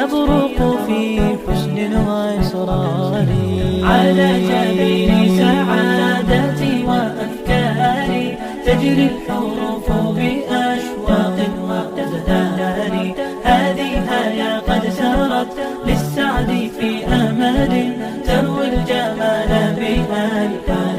يبرق في حسن وإصرار. على جبين سعادتي وأفكاري تجري الحروف بأشواق وأزهار. هذه هيا قد سرت للسعد في أمل تروي الجمال بألفان.